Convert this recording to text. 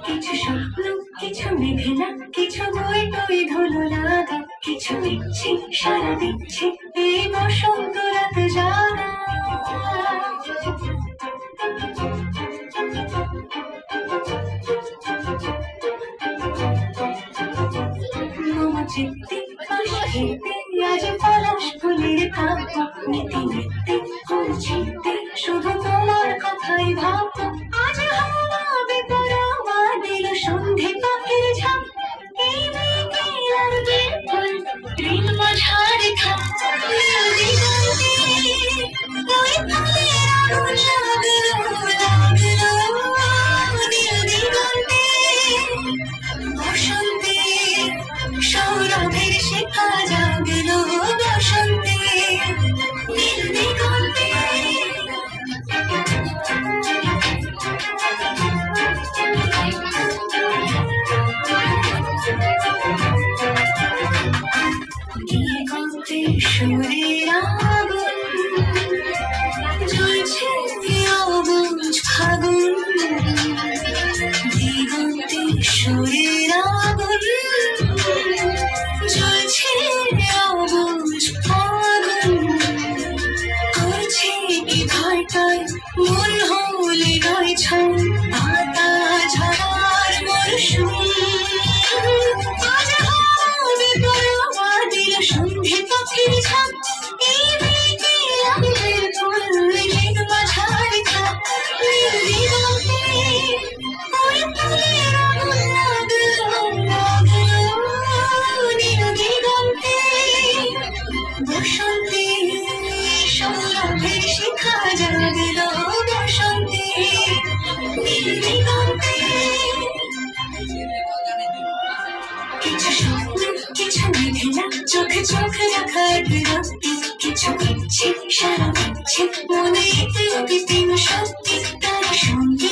কিছু স্বপ্ন, কিছু মেঘনা, কিছু বই টই ধুলো লাগা, কিছু ইচ্ছে সারা দিচ্ছে এই বসন্ত রাত জাগা। চিত্তে পাশে আজ পলাশ ফুলের কাব্য, নীতি নিত্যে চিত্তে শুধু তোমার কথাই ভাবব। আজ হাওয়া বেপরোয়া দিল সন্ধে পাখির ঝাঁক, এই মেঘে লাগবে ফুল ঋণ মাঝারে খাপ। দিগন্তে ওই ফুলের আগুন লাগলো নীল দিগন্তে। বসন্তে সৌরভের শিখা জাগলো বসন্তে নীল দিগন্তে। দিগন্তে সুরের আগুন জ্বলছে অবুঝ ফাগুন। দিগন্তে সুরের আগুন জ্বলছে অবুঝ ফাগুন। করছে কি ঘাটায় মন হলে নয় ছন, পাতা ঝরার মরশুম। আজ হবে পরোয়া দিল সন্ধে পাখির ঝাঁক, এই মেঘে লাগবে ফুল ঋণ মাঝারে খাপ। নীল দিগন্তে ওই ফুলের আগুন লাগলো নীল দিগন্তে। বসন্তে সৌরভের শিখা জাগলো বসন্তে নীল দিগন্তে। কিছু স্বপ্ন, কিছু মেঘনা, চোখে চোখ রাখা একরত্তি, কিছু ইচ্ছে সারা দিচ্ছে মনে কৃত্রিম শক্তি। তারা সঙ্গে